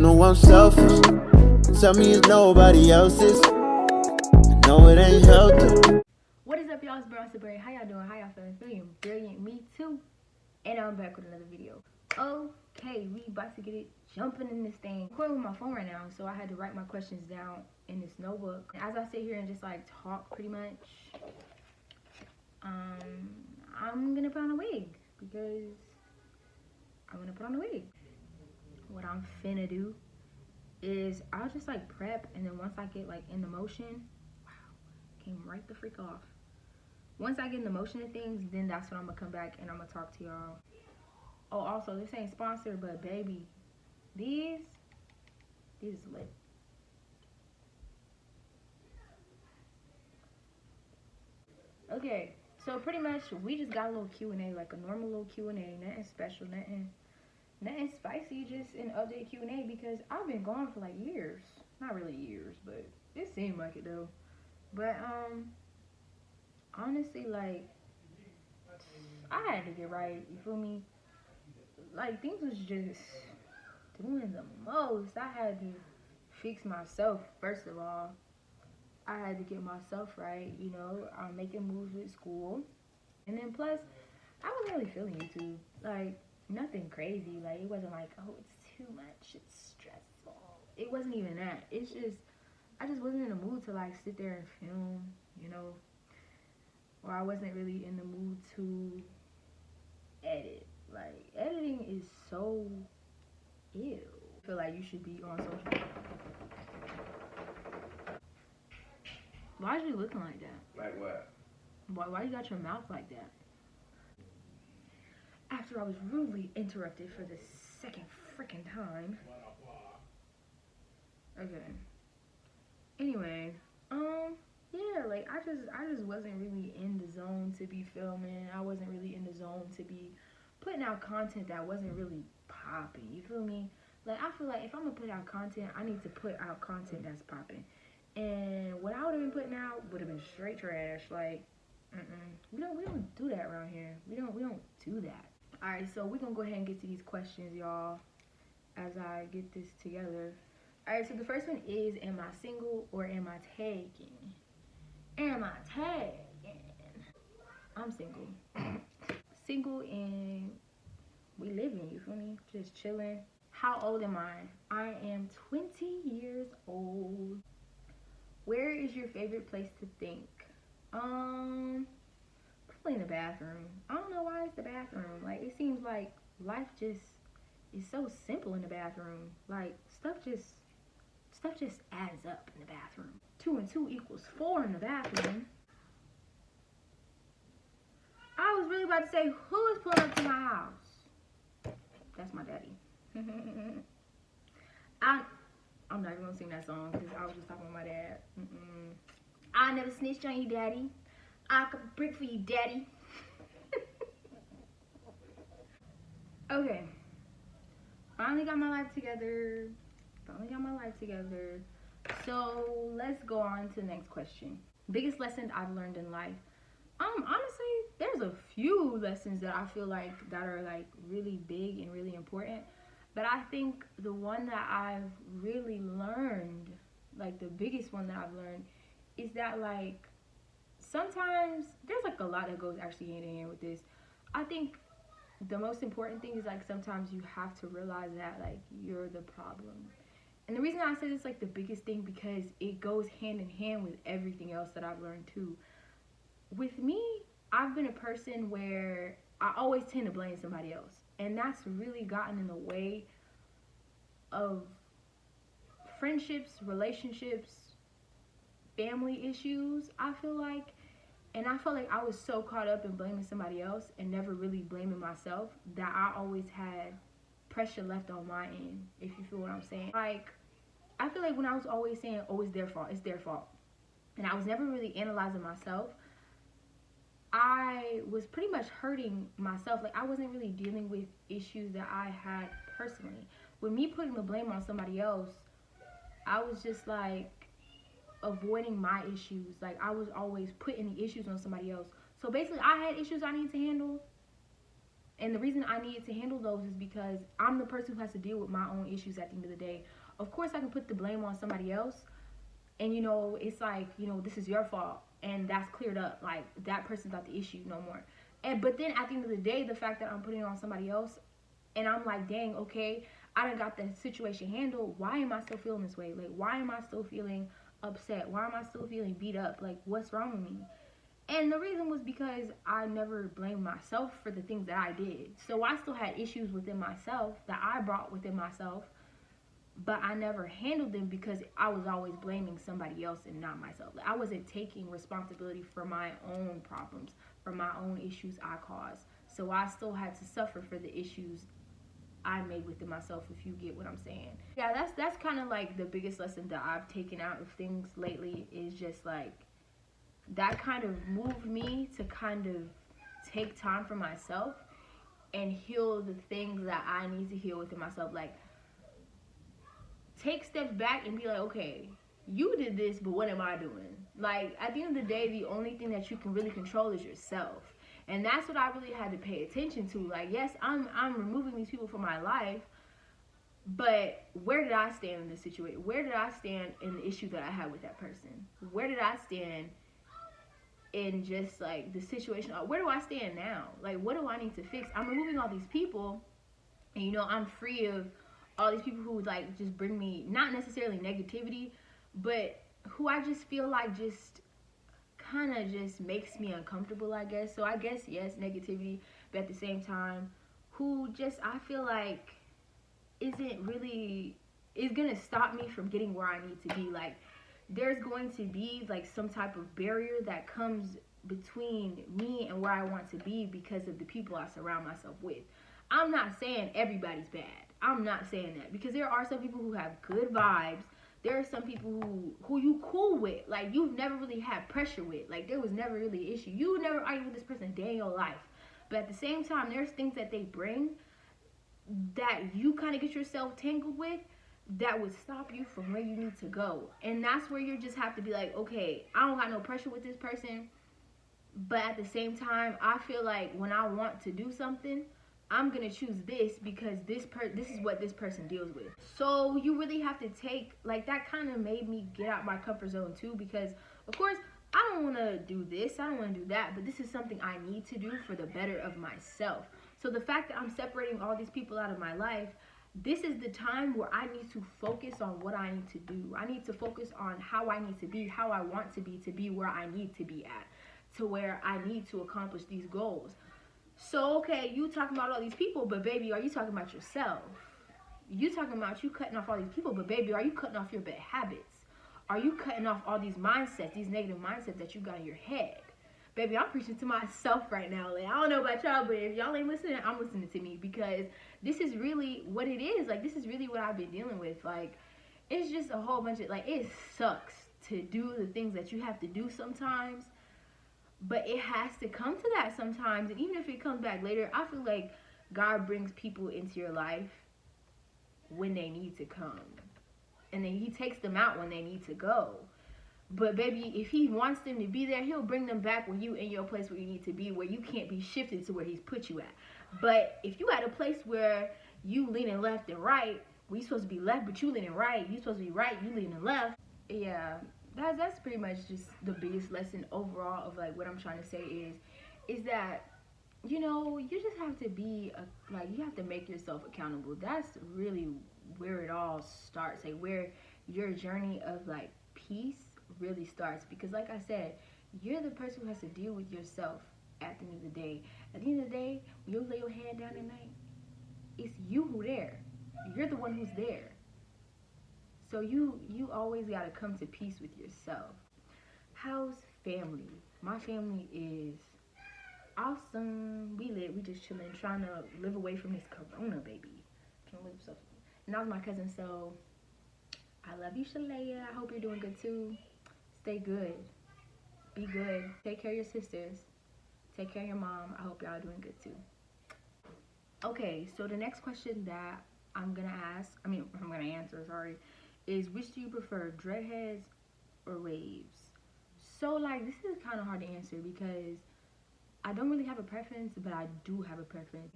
know I'm selfish. Tell me it's nobody else's. I know it ain't healthy. What is up, y'all? It's Bronson Berry. How y'all doing? How y'all feeling? Feeling brilliant? Me too. And I'm back with another video. Okay, we about to get it jumping in this thing. I'm recording with my phone right now, so I had to write my questions down in this notebook. As I sit here and just like talk pretty much, I'm gonna put on a wig because I'm gonna put on a wig. What I'm finna do is I'll just like prep, and then once I get like in the motion, wow, came right the freak off. Once I get in the motion of things, then that's when I'm gonna come back and I'm gonna talk to y'all. Oh, also, this ain't sponsored, but baby, these is lit. Okay, so pretty much we just got a little Q&A, like a normal little Q&A, nothing special, nothing spicy, just an update Q&A because I've been gone for like years. Not really years, but it seemed like it though. But honestly, like I had to get right, you feel me? Like things was just doing the most. I had to fix myself first of all. I had to get myself right, you know. I'm making moves with school, and then plus, I wasn't really feeling YouTube. Like nothing crazy. Like it wasn't like, oh, it's too much. It's stressful. It wasn't even that. It's just I just wasn't in the mood to like sit there and film, you know. Or I wasn't really in the mood to edit. Like editing is so ew. I feel like you should be on social media. Why is you looking like that? Like what? Why you got your mouth like that? After I was rudely interrupted for the second freaking time. Okay. Anyway, yeah, like I just wasn't really in the zone to be filming. I wasn't really in the zone to be putting out content that wasn't really popping. You feel me? Like I feel like if I'm gonna put out content, I need to put out content that's popping. And what I would have been putting out would have been straight trash. Like, we don't do that around here. We don't do that. All right, so we're gonna go ahead and get to these questions, y'all, as I get this together. All right, so the first one is, am I single or am I tagging? Am I tagging? I'm single. Single and we living, you feel me? Just chilling. How old am I? I am 20 years old. Where is your favorite place to think? Probably in the bathroom. I don't know why it's the bathroom. Like it seems like life just is so simple in the bathroom. Like stuff just adds up in the bathroom. 2 and 2 equals 4 in the bathroom. I was really about to say, who is pulling up to my house? That's my daddy. I'm not even gonna sing that song because I was just talking about my dad. I never snitched on you, daddy. I could brick for you, daddy. Okay. Finally got my life together. So let's go on to the next question. Biggest lesson I've learned in life. Honestly, there's a few lessons that I feel like that are like really big and really important. But I think the one that I've really learned, like the biggest one that I've learned, is that like sometimes there's like a lot that goes actually hand in hand with this. I think the most important thing is like sometimes you have to realize that like you're the problem. And the reason I say this like the biggest thing because it goes hand in hand with everything else that I've learned too. With me, I've been a person where I always tend to blame somebody else. And that's really gotten in the way of friendships, relationships, family issues, I feel like. And I felt like I was so caught up in blaming somebody else and never really blaming myself that I always had pressure left on my end, if you feel what I'm saying. Like, I feel like when I was always saying, oh, it's their fault, and I was never really analyzing myself, I was pretty much hurting myself. Like, I wasn't really dealing with issues that I had personally. With me putting the blame on somebody else, I was just like avoiding my issues. Like I was always putting the issues on somebody else. So basically I had issues I need to handle, And the reason I needed to handle those is because I'm the person who has to deal with my own issues at the end of the day. Of course, I can put the blame on somebody else, and it's like, this is your fault, and that's cleared up. Like, that person's not the issue no more. But then at the end of the day, the fact that I'm putting it on somebody else, and I'm like, dang, okay, I done got the situation handled. Why am I still feeling this way? Like, why am I still feeling upset? Why am I still feeling beat up? Like, what's wrong with me? And the reason was because I never blamed myself for the things that I did. So I still had issues within myself that I brought within myself, but I never handled them because I was always blaming somebody else and not myself. I wasn't taking responsibility for my own problems, for my own issues I caused. So I still had to suffer for the issues I made within myself, if you get what I'm saying. Yeah, that's kind of like the biggest lesson that I've taken out of things lately, is just like, that kind of moved me to kind of take time for myself and heal the things that I need to heal within myself. Like, take steps back and be like, okay, you did this, but what am I doing? Like, at the end of the day, the only thing that you can really control is yourself. And that's what I really had to pay attention to. Like, yes, I'm removing these people from my life, but where did I stand in this situation? Where did I stand in the issue that I had with that person? Where did I stand in just like the situation? Where do I stand now? Like, what do I need to fix? I'm removing all these people, and I'm free of all these people who like just bring me, not necessarily negativity, but who I just feel like just kind of just makes me uncomfortable, I guess. So I guess, yes, negativity, but at the same time, who just, I feel like is gonna stop me from getting where I need to be. Like, there's going to be like some type of barrier that comes between me and where I want to be because of the people I surround myself with. I'm not saying everybody's bad. I'm not saying that, because there are some people who have good vibes. There are some people who you cool with, like you've never really had pressure with. Like, there was never really an issue. You would never argue with this person a day in your life. But at the same time, there's things that they bring that you kind of get yourself tangled with that would stop you from where you need to go. And that's where you just have to be like, okay, I don't got no pressure with this person, but at the same time, I feel like when I want to do something, I'm gonna choose this because this is what this person deals with. So you really have to take, like, that kind of made me get out my comfort zone too, because of course I don't want to do this, I don't want to do that, but this is something I need to do for the better of myself. So the fact that I'm separating all these people out of my life, this is the time where I need to focus on what I need to do. I need to focus on how I need to be, how I want to be where I need to be at, to where I need to accomplish these goals. So, okay, you talking about all these people, but baby, are you talking about yourself? You talking about you cutting off all these people, but baby, are you cutting off your bad habits? Are you cutting off all these mindsets, these negative mindsets that you got in your head? Baby, I'm preaching to myself right now. Like, I don't know about y'all, but if y'all ain't listening, I'm listening to me, because this is really what it is. Like, this is really what I've been dealing with. Like, it's just a whole bunch of, like, it sucks to do the things that you have to do sometimes, but it has to come to that sometimes. And even if it comes back later, I feel like God brings people into your life when they need to come, and then he takes them out when they need to go. But baby, if he wants them to be there, he'll bring them back when you in your place where you need to be, where you can't be shifted to where he's put you at. But if you at a place where you leaning left and right, where you supposed to be left, but you leaning right, you supposed to be right, you leaning left. Yeah, that's pretty much just the biggest lesson overall of like what I'm trying to say is that, you just have to be you have to make yourself accountable. That's really where it all starts, like where your journey of like peace really starts. Because like I said, you're the person who has to deal with yourself at the end of the day. At the end of the day, when you lay your head down at night, it's you who there. You're the one who's there. So you always got to come to peace with yourself. How's family? My family is awesome. We just chilling, trying to live away from this corona, baby. Trying to live stuff. And that was my cousin, so I love you, Shalaya. I hope you're doing good too. Stay good. Be good. Take care of your sisters. Take care of your mom. I hope y'all are doing good too. Okay, so the next question that I'm gonna answer, sorry, is which do you prefer, dreadheads or waves? So like, this is kind of hard to answer because I don't really have a preference, but I do have a preference.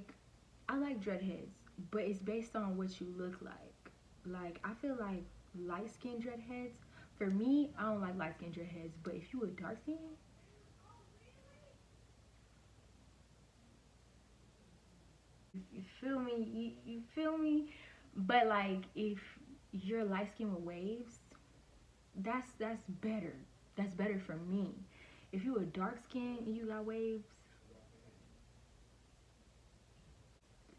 I like dreadheads, but it's based on what you look like. Like, I feel like light skinned dreadheads, for me, I don't like light skinned dreadheads, but if you a dark skin, you feel me? You feel me? But like, if you're light skinned with waves, that's better. That's better for me. If you a dark skin and you got waves,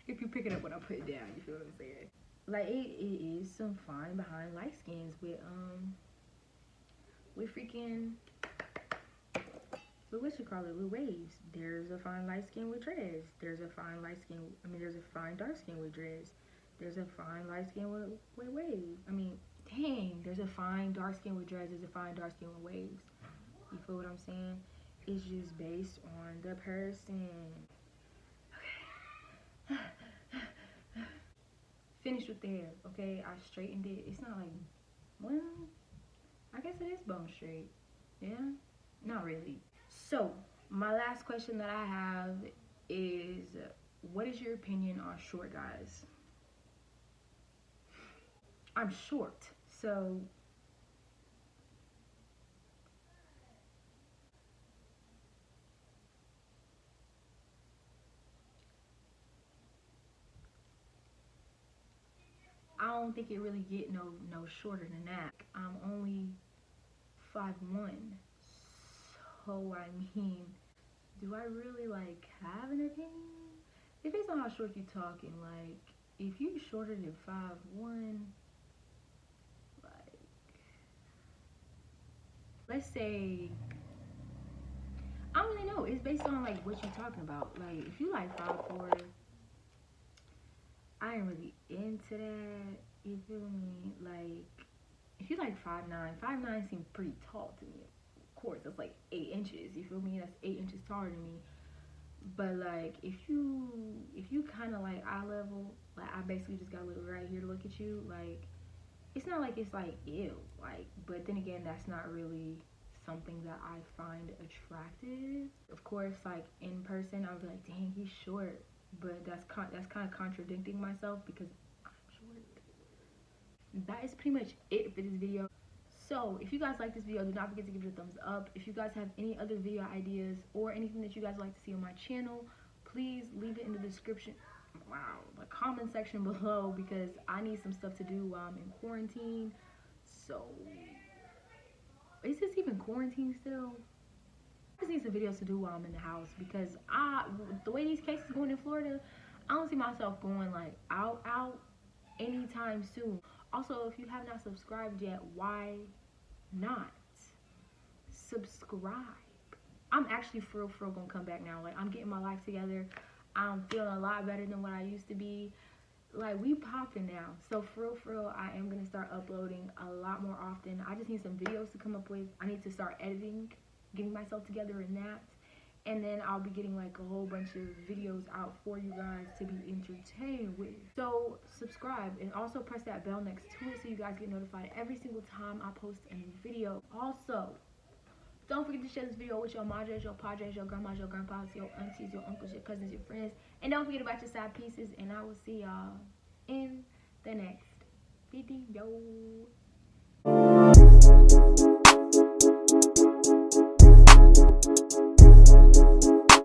if you pick it up when I put it down, you feel what I'm saying? Like it is some fine behind light skins with freaking with what you call it, with waves. There's a fine light skin with dreads. There's a fine light skin. There's a fine dark skin with dreads. There's a fine light skin with waves. Dang, there's a fine dark skin with dreads. There's a fine dark skin with waves. You feel what I'm saying? It's just based on the person. Okay. Finished with the hair, okay? I straightened it. It's not like, well, I guess it is bone straight. Yeah? Not really. So, my last question that I have is, what is your opinion on short guys? I'm short, so I don't think it really get no shorter than that. I'm only 5'1", so do I really like have an opinion? It depends on how short you're talking. Like, if you shorter than 5'1", like, let's say, I don't really know. It's based on like what you're talking about. Like, if you like 5'4", I ain't really into that. You feel me? Like, if you like 5'9", 5'9" seems pretty tall to me. Of course, that's like 8 inches. You feel me? That's 8 inches taller than me. But like, if you kind of like eye level, like I basically just got a little right here to look at you. Like, it's not like it's like ew. Like, but then again, that's not really something that I find attractive. Of course, like in person, I would be like, dang, he's short. But that's kind of contradicting myself because I'm short. That is pretty much it for this video. So if you guys like this video, do not forget to give it a thumbs up. If you guys have any other video ideas or anything that you guys like to see on my channel, please leave it in the description, the comment section below, because I need some stuff to do while I'm in quarantine. So is this even quarantine still? I just need some videos to do while I'm in the house, because the way these cases going in Florida, I don't see myself going like out anytime soon. Also, if you have not subscribed yet, why not subscribe? I'm actually for real gonna come back now. Like, I'm getting my life together. I'm feeling a lot better than what I used to be. Like, we popping now. So for real, I am gonna start uploading a lot more often. I just need some videos to come up with. I need to start editing, getting myself together in that. And then I'll be getting like a whole bunch of videos out for you guys to be entertained with. So subscribe and also press that bell next to it so you guys get notified every single time I post a new video. Also, don't forget to share this video with your madres, your padres, your grandmas, your grandpas, your aunties, your uncles, your cousins, your friends. And don't forget about your side pieces. And I will see y'all in the next video.